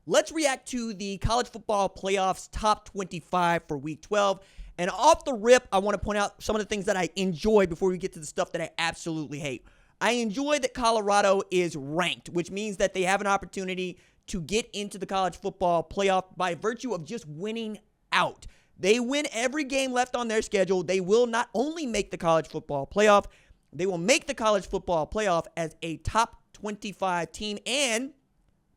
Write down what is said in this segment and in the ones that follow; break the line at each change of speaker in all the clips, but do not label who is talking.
let's react to the college football playoffs top 25 for week 12. And off the rip, I want to point out some of the things that I enjoy before we get to the stuff that I absolutely hate. I enjoy that Colorado is ranked, which means that they have an opportunity to get into the college football playoff by virtue of just winning out. They win every game left on their schedule. They will not only make the college football playoff, they will make the college football playoff as a top 25 team, and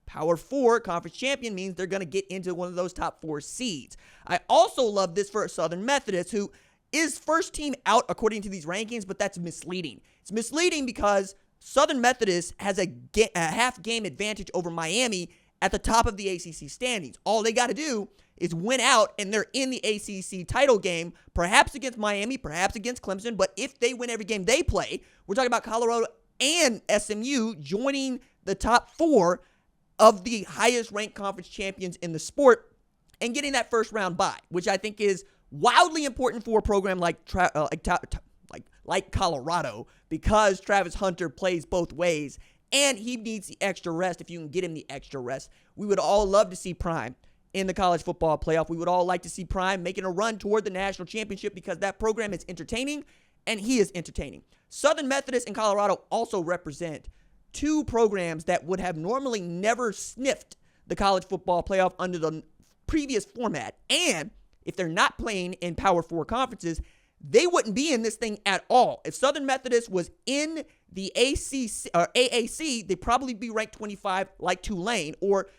Power 4 conference champion means they're going to get into one of those top 4 seeds. I also love this for Southern Methodist, who is first team out according to these rankings, but that's misleading. It's misleading because Southern Methodist has a half game advantage over Miami at the top of the ACC standings. All they got to do is win out, and they're in the ACC title game, perhaps against Miami, perhaps against Clemson. But if they win every game they play, we're talking about Colorado and SMU joining the top 4 of the highest ranked conference champions in the sport and getting that first round bye, which I think is wildly important for a program like Colorado, because Travis Hunter plays both ways and he needs the extra rest. If you can get him the extra rest, we would all love to see Prime in the college football playoff. We would all like to see Prime making a run toward the national championship because that program is entertaining and he is entertaining. Southern Methodist and Colorado also represent 2 programs that would have normally never sniffed the college football playoff under the previous format. And if they're not playing in Power 4 conferences, they wouldn't be in this thing at all. If Southern Methodist was in the AAC, they'd probably be ranked 25 like Tulane, or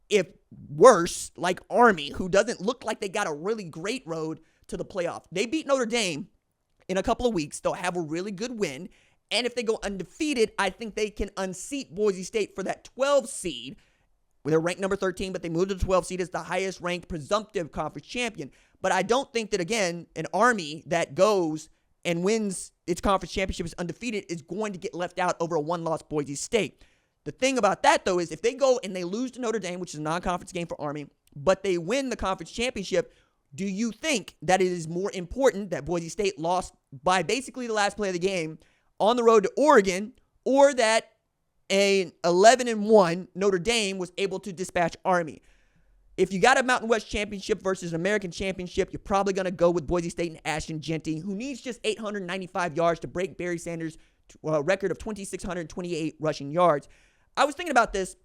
if worse, like Army, who doesn't look like they got a really great road to the playoff. They beat Notre Dame in a couple of weeks. They'll have a really good win. And if they go undefeated, I think they can unseat Boise State for that 12 seed. They're ranked number 13, but they moved to the 12 seed as the highest ranked presumptive conference champion. But I don't think that, again, an Army that goes and wins its conference championship is undefeated is going to get left out over a one-loss Boise State. The thing about that, though, is if they go and they lose to Notre Dame, which is a non-conference game for Army, but they win the conference championship, do you think that it is more important that Boise State lost by basically the last play of the game on the road to Oregon, or that an 11-1 Notre Dame was able to dispatch Army? If you got a Mountain West championship versus an American championship, you're probably going to go with Boise State and Ashton Jeanty, who needs just 895 yards to break Barry Sanders' record of 2,628 rushing yards. I was thinking about this.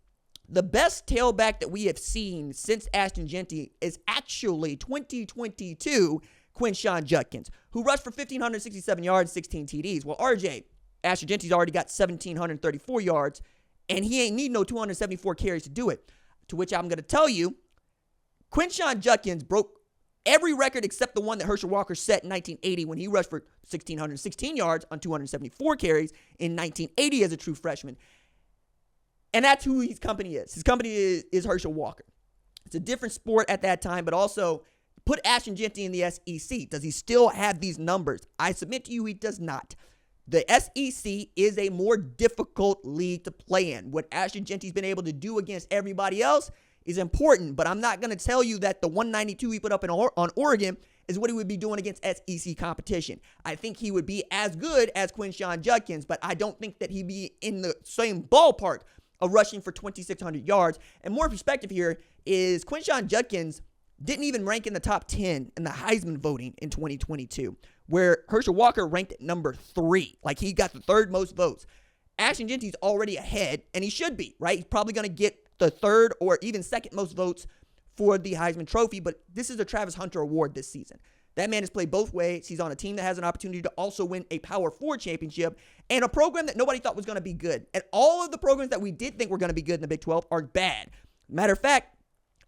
The best tailback that we have seen since Ashton Jeanty is actually 2022 Quinshon Judkins, who rushed for 1,567 yards, 16 TDs. Well, Ashton Jeanty's already got 1,734 yards, and he ain't need no 274 carries to do it. To which I'm going to tell you, Quinshon Judkins broke every record except the one that Herschel Walker set in 1980 when he rushed for 1,616 yards on 274 carries in 1980 as a true freshman. And that's who his company is. His company is Herschel Walker. It's a different sport at that time, but also put Ashton Jeanty in the SEC. Does he still have these numbers? I submit to you he does not. The SEC is a more difficult league to play in. What Ashton Jeanty's been able to do against everybody else is important, but I'm not going to tell you that the 192 he put up on Oregon is what he would be doing against SEC competition. I think he would be as good as Quinshon Judkins, but I don't think that he'd be in the same ballpark of rushing for 2,600 yards. And more perspective here is Quinshon Judkins didn't even rank in the top 10 in the Heisman voting in 2022, where Herschel Walker ranked at number 3. Like, he got the 3rd most votes. Ashton Jeanty's already ahead, and he should be, right? He's probably going to get the 3rd or even 2nd most votes for the Heisman Trophy, but this is a Travis Hunter Award this season. That man has played both ways. He's on a team that has an opportunity to also win a Power 4 championship and a program that nobody thought was going to be good. And all of the programs that we did think were going to be good in the Big 12 are bad. Matter of fact,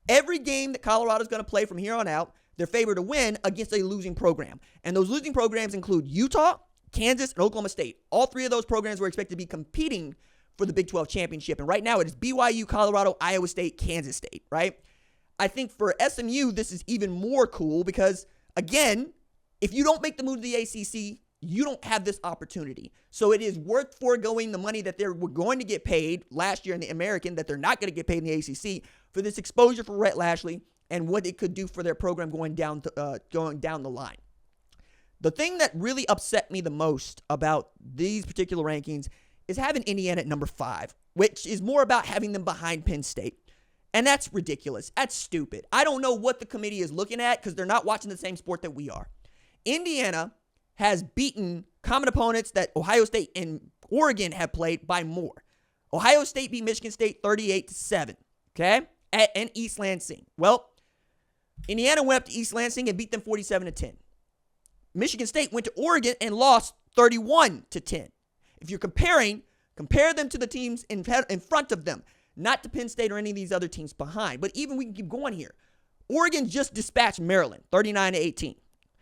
every game that Colorado's going to play from here on out, they're favored to win against a losing program. And those losing programs include Utah, Kansas, and Oklahoma State. All 3 of those programs were expected to be competing for the Big 12 championship. And right now it is BYU, Colorado, Iowa State, Kansas State, right? I think for SMU, this is even more cool because, again, if you don't make the move to the ACC, you don't have this opportunity. So it is worth foregoing the money that they were going to get paid last year in the American, that they're not going to get paid in the ACC, for this exposure for Rhett Lashley and what it could do for their program going down the line. The thing that really upset me the most about these particular rankings is having Indiana at number 5, which is more about having them behind Penn State. And that's ridiculous. That's stupid. I don't know what the committee is looking at because they're not watching the same sport that we are. Indiana has beaten common opponents that Ohio State and Oregon have played by more. Ohio State beat Michigan State 38-7, okay, in East Lansing. Well, Indiana went up to East Lansing and beat them 47-10. Michigan State went to Oregon and lost 31-10. If you're compare them to the teams in front of them, not to Penn State or any of these other teams behind. But even we can keep going here. Oregon just dispatched Maryland 39-18.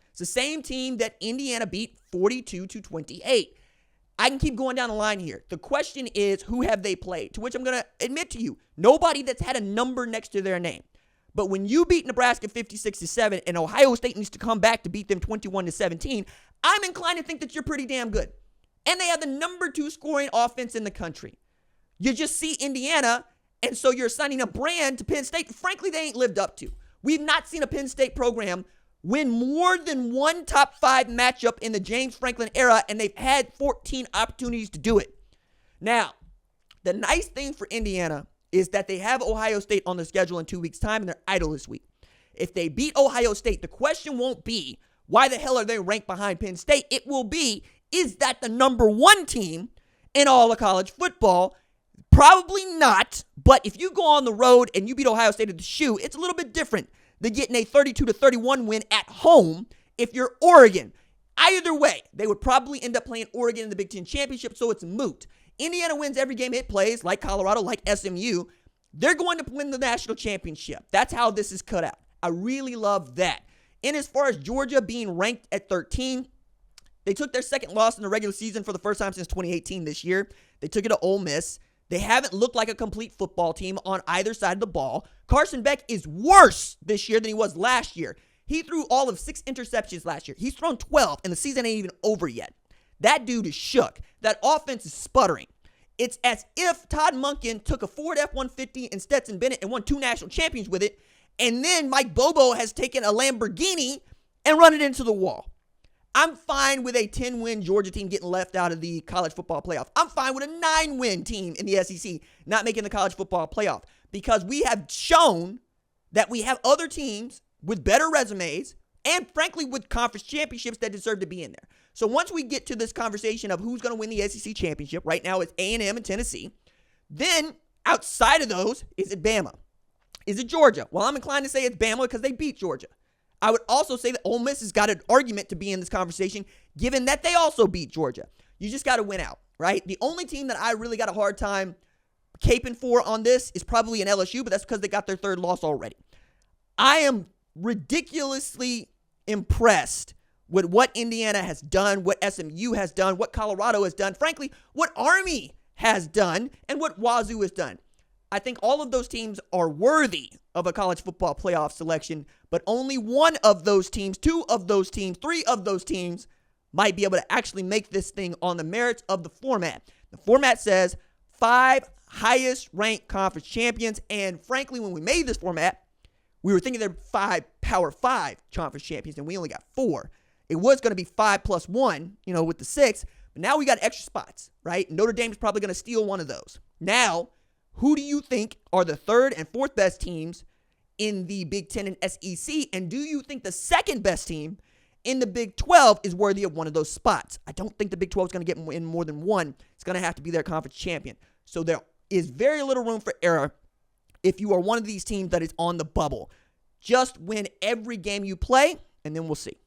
It's the same team that Indiana beat 42-28. I can keep going down the line here. The question is, who have they played? To which I'm going to admit to you, nobody that's had a number next to their name. But when you beat Nebraska 56-7 and Ohio State needs to come back to beat them 21-17, I'm inclined to think that you're pretty damn good. And they have the number 2 scoring offense in the country. You just see Indiana, and so you're assigning a brand to Penn State. Frankly, they ain't lived up to. We've not seen a Penn State program win more than one top 5 matchup in the James Franklin era, and they've had 14 opportunities to do it. Now, the nice thing for Indiana is that they have Ohio State on the schedule in 2 weeks' time, and they're idle this week. If they beat Ohio State, the question won't be, why the hell are they ranked behind Penn State? It will be, is that the number 1 team in all of college football? Probably not, but if you go on the road and you beat Ohio State at the shoe, it's a little bit different than getting a 32-31 win at home if you're Oregon. Either way, they would probably end up playing Oregon in the Big Ten Championship, so it's moot. Indiana wins every game it plays, like Colorado, like SMU. They're going to win the national championship. That's how this is cut out. I really love that. And as far as Georgia being ranked at 13, they took their second loss in the regular season for the first time since 2018 this year. They took it to Ole Miss. They haven't looked like a complete football team on either side of the ball. Carson Beck is worse this year than he was last year. He threw all of 6 interceptions last year. He's thrown 12, and the season ain't even over yet. That dude is shook. That offense is sputtering. It's as if Todd Monken took a Ford F-150 and Stetson Bennett and won 2 national champions with it, and then Mike Bobo has taken a Lamborghini and run it into the wall. I'm fine with a 10-win Georgia team getting left out of the college football playoff. I'm fine with a 9-win team in the SEC not making the college football playoff because we have shown that we have other teams with better resumes and, frankly, with conference championships that deserve to be in there. So once we get to this conversation of who's going to win the SEC championship, right now it's A&M and Tennessee. Then outside of those, is it Bama? Is it Georgia? Well, I'm inclined to say it's Bama because they beat Georgia. I would also say that Ole Miss has got an argument to be in this conversation, given that they also beat Georgia. You just got to win out, right? The only team that I really got a hard time caping for on this is probably an LSU, but that's because they got their 3rd loss already. I am ridiculously impressed with what Indiana has done, what SMU has done, what Colorado has done, frankly, what Army has done, and what Wazoo has done. I think all of those teams are worthy of a college football playoff selection, but only one of those teams, 2 of those teams, 3 of those teams might be able to actually make this thing on the merits of the format. The format says 5 highest ranked conference champions, and frankly, when we made this format, we were thinking there were 5 Power 5 conference champions, and we only got 4. It was going to be 5 plus 1, with the 6, but now we got extra spots, right? Notre Dame is probably going to steal one of those. Now, who do you think are the 3rd and 4th best teams in the Big Ten and SEC? And do you think the 2nd best team in the Big 12 is worthy of one of those spots? I don't think the Big 12 is going to get in more than one. It's going to have to be their conference champion. So there is very little room for error if you are one of these teams that is on the bubble. Just win every game you play, and then we'll see.